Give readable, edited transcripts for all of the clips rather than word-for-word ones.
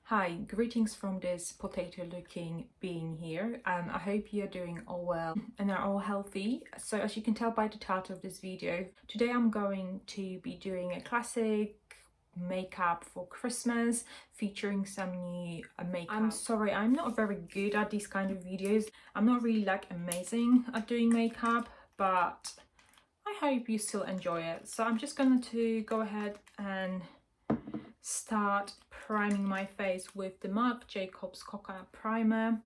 Hi, greetings from this potato looking being here. I hope you're doing all well and are all healthy. So as you can tell by the title of this video, today I'm going to be doing a classic makeup for Christmas featuring some new makeup. I'm sorry, I'm not very good at these kind of videos. I'm not really like amazing at doing makeup, but I hope you still enjoy it. So I'm just going to go ahead and start priming my face with the Marc Jacobs Coconut Primer.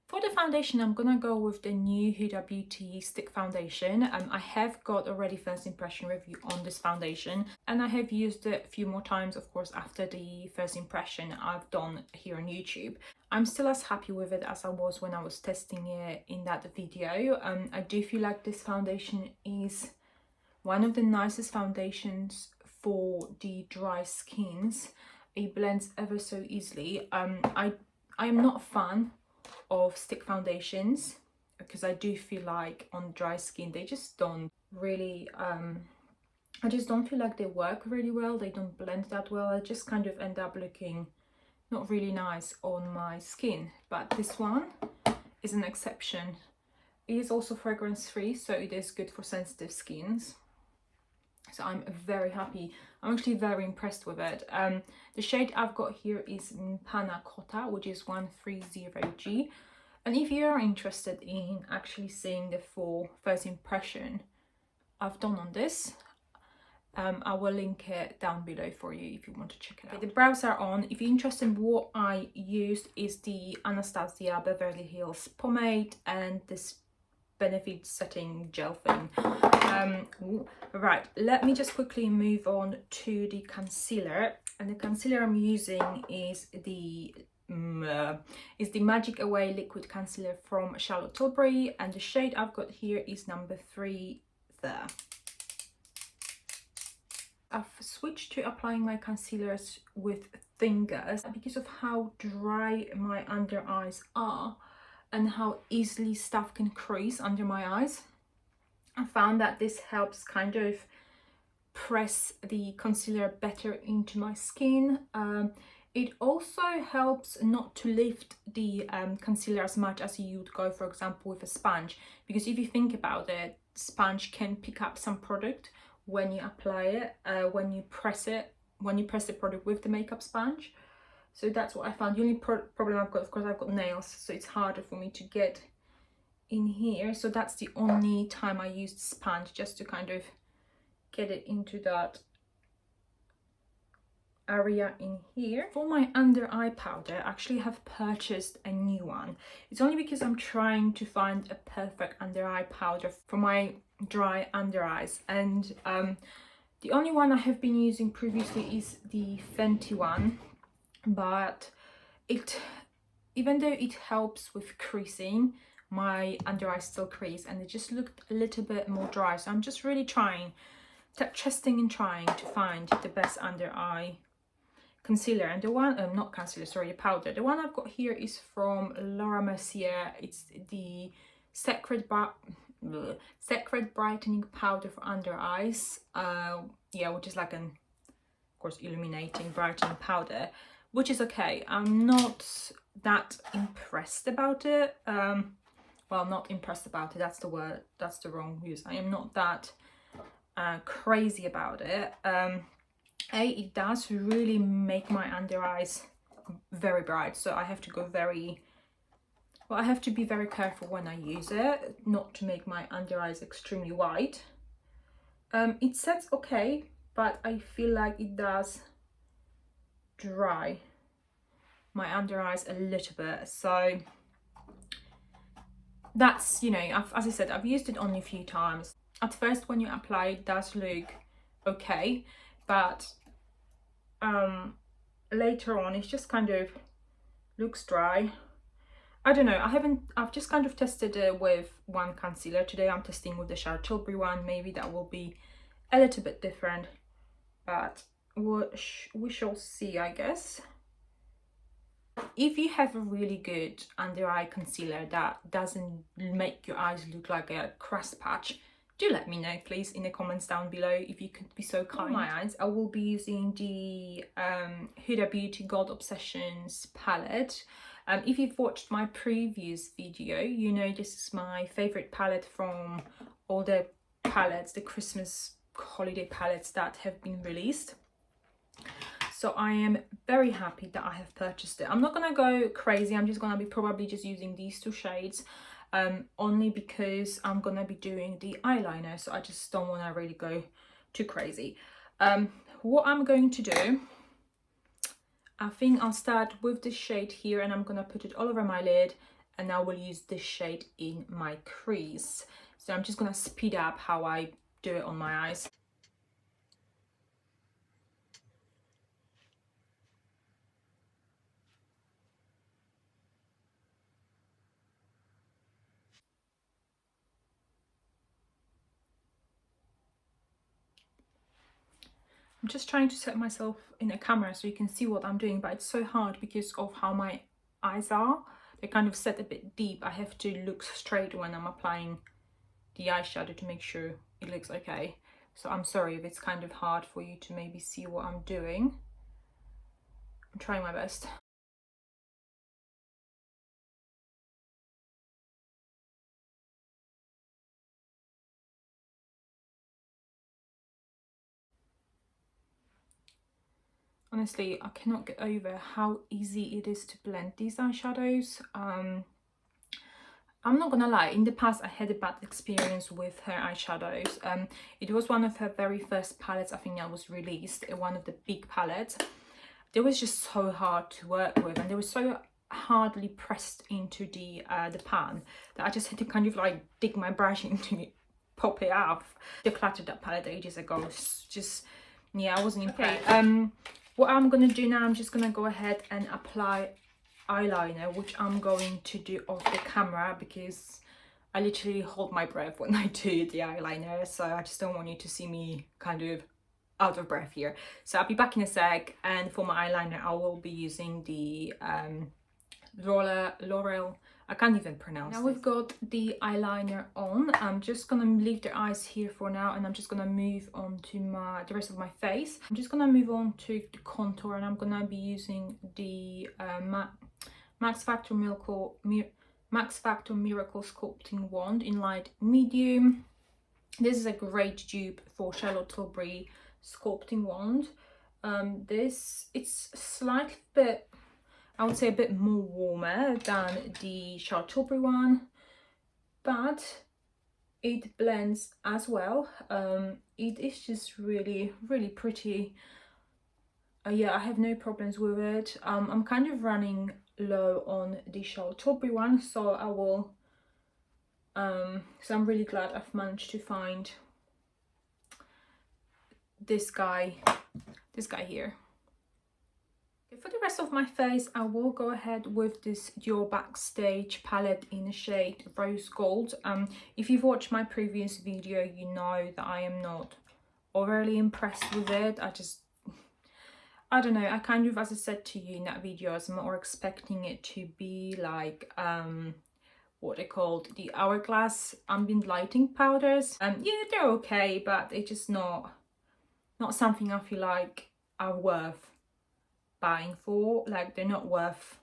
For the foundation, I'm gonna go with the new Huda Beauty Stick Foundation. I have got already first impression review on this foundation, and I have used it a few more times, of course, after the first impression I've done here on YouTube. I'm still as happy with it as I was when I was testing it in that video. I do feel like this foundation is one of the nicest foundations for the dry skins. It blends ever so easily. I am not a fan of stick foundations because I do feel like on dry skin they just don't really I just don't feel like they work really well. They don't blend that well. I just kind of end up looking not really nice on my skin. But this one is an exception. It is also fragrance free, so it is good for sensitive skins. So I'm very happy. I'm actually very impressed with it. The shade I've got here is Panna Cotta, which is 130G. And if you're interested in actually seeing the full first impression I've done on this, I will link it down below for you if you want to check it out. Okay, the brows are on. If you're interested in what I used is the Anastasia Beverly Hills pomade and this Benefit setting gel thing. Right, let me just quickly move on to the concealer, and the concealer I'm using is the Magic Away liquid concealer from Charlotte Tilbury, and the shade I've got here is number 3 there. I've switched to applying my concealers with fingers because of how dry my under eyes are and how easily stuff can crease under my eyes. I found that this helps kind of press the concealer better into my skin. It also helps not to lift the concealer as much as you would go, for example, with a sponge, because if you think about it, sponge can pick up some product when you apply it, when you press the product with the makeup sponge. So that's what I found. The only problem I've got, of course, I've got nails, so it's harder for me to get in here. So that's the only time I used sponge, just to kind of get it into that area in here. For my under eye powder, I actually have purchased a new one. It's only because I'm trying to find a perfect under eye powder for my dry under eyes, and the only one I have been using previously is the Fenty one. But even though it helps with creasing, my under eyes still crease and it just looked a little bit more dry. So I'm just really testing and trying to find the best under eye concealer. And the one not concealer, sorry, the powder, the one I've got here is from Laura Mercier. It's the Sacred Brightening Powder for Under Eyes, yeah, which is like an, of course, illuminating brightening powder, which is okay. I'm not that impressed about it. Well, not impressed about it, that's the word, that's the wrong use. I am not that crazy about it. It does really make my under eyes very bright, so I have to go I have to be very careful when I use it, not to make my under eyes extremely white. It sets okay, but I feel like it does dry my under eyes a little bit. So that's, you know, as I said, I've used it only a few times. At first when you apply it does look okay, but later on it just kind of looks dry. I don't know, I've just kind of tested it with one concealer. Today I'm testing with the Charlotte Tilbury one. Maybe that will be a little bit different, but we shall see, I guess. If you have a really good under eye concealer that doesn't make your eyes look like a crust patch, do let me know please in the comments down below if you could be so kind. For my eyes, I will be using the Huda Beauty Gold Obsessions palette. If you've watched my previous video, you know this is my favorite palette from all the palettes, the Christmas holiday palettes that have been released. So I am very happy that I have purchased it. I'm not gonna go crazy, I'm just gonna be probably just using these two shades, only because I'm gonna be doing the eyeliner, so I just don't want to really go too crazy. What I'm going to do, I think I'll start with this shade here, and I'm gonna put it all over my lid, and I will use this shade in my crease. So I'm just gonna speed up how I do it on my eyes. I'm just trying to set myself in a camera so you can see what I'm doing, but it's so hard because of how my eyes are. They're kind of set a bit deep. I have to look straight when I'm applying the eyeshadow to make sure it looks okay. So I'm sorry if it's kind of hard for you to maybe see what I'm doing. I'm trying my best. Honestly, I cannot get over how easy it is to blend these eyeshadows. I'm not gonna lie, in the past I had a bad experience with her eyeshadows. It was one of her very first palettes, I think, that was released, one of the big palettes. They was just so hard to work with, and they were so hardly pressed into the pan that I just had to kind of like dig my brush into it, pop it off. Decluttered that palette ages ago. It's just, yeah, I wasn't impressed. Okay. What I'm gonna do now, I'm just gonna go ahead and apply eyeliner, which I'm going to do off the camera because I literally hold my breath when I do the eyeliner, so I just don't want you to see me kind of out of breath here. So I'll be back in a sec, and for my eyeliner I will be using the L'Oreal, I can't even pronounce it. Now we've got the eyeliner on, I'm just gonna leave the eyes here for now, and I'm just gonna move on to the rest of my face. I'm just gonna move on to the contour, and I'm gonna be using the Max Factor Miracle Sculpting Wand in light medium. This is a great dupe for Charlotte Tilbury sculpting wand. It's slightly bit, I would say, a bit more warmer than the Charlotte Tilbury one, but it blends as well. It is just really pretty. Yeah, I have no problems with it. I'm kind of running low on the Charlotte Tilbury one, so I will so I'm really glad I've managed to find this guy here. Okay, for the rest of my face, I will go ahead with this Dior Backstage palette in the shade Rose Gold. If you've watched my previous video, you know that I am not overly impressed with it. I don't know, I kind of, as I said to you in that video, I was more expecting it to be like what they called the Hourglass ambient lighting powders. Yeah, they're okay, but they're just not something I feel like are worth buying for. Like, they're not worth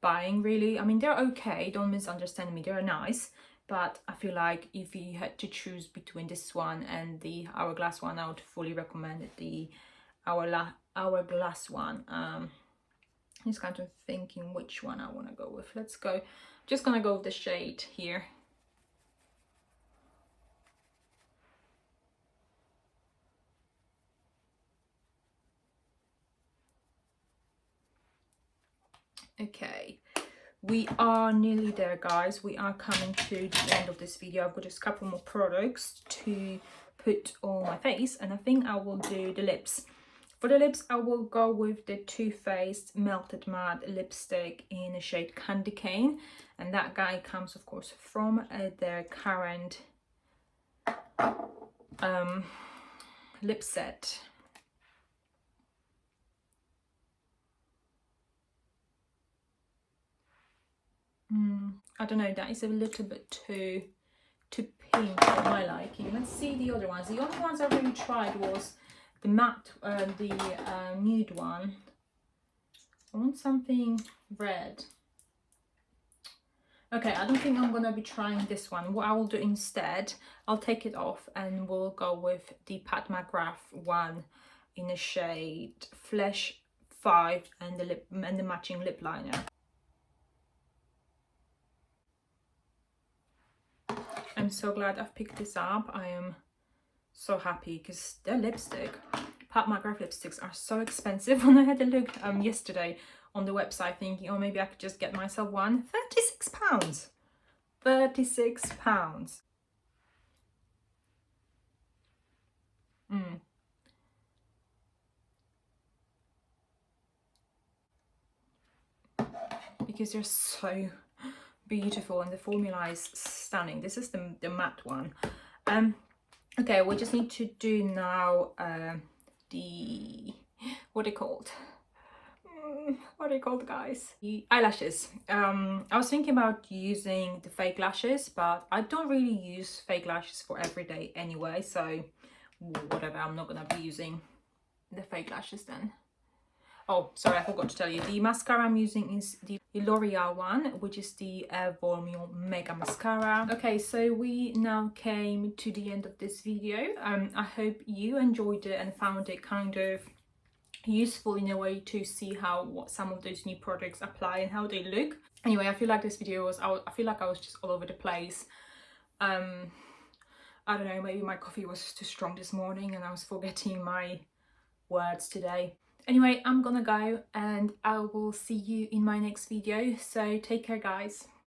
buying really. I mean, they're okay, don't misunderstand me, they're nice, but I feel like if you had to choose between this one and the Hourglass one, I would fully recommend the Hourglass one. I'm just kind of thinking which one I want to go with. Let's go, just gonna go with the shade here. Okay, we are nearly there, guys. We are coming to the end of this video. I've got just a couple more products to put on my face, and I think I will do the lips. For the lips, I will go with the Too Faced Melted Matte lipstick in the shade Candy Cane, and that guy comes, of course, from their current lip set. I don't know, that is a little bit too too pink for my liking. Let's see the other ones. The only ones I really tried was the matte, nude one. I want something red. Okay, I don't think I'm gonna be trying this one. What I will do instead, I'll take it off and we'll go with the Pat McGrath one in the shade Flesh 5 and the matching lip liner. I'm so glad I've picked this up. I am so happy because their lipstick, Pat McGrath lipsticks, are so expensive. When I had a look yesterday on the website thinking, oh, maybe I could just get myself one, £36. £36. Because they're so beautiful and the formula is stunning. This is the matte one. Okay, we just need to do now the, what are they called? What are they called, guys? The eyelashes. I was thinking about using the fake lashes, but I don't really use fake lashes for every day anyway, so whatever, I'm not gonna be using the fake lashes then. Oh, sorry, I forgot to tell you. The mascara I'm using is the L'Oreal one, which is the Volume Mega Mascara. Okay, so we now came to the end of this video. I hope you enjoyed it and found it kind of useful in a way to see what some of those new products apply and how they look. Anyway, I feel like this video was, I feel like I was just all over the place. I don't know, maybe my coffee was too strong this morning and I was forgetting my words today. Anyway, I'm gonna go and I will see you in my next video. So take care, guys.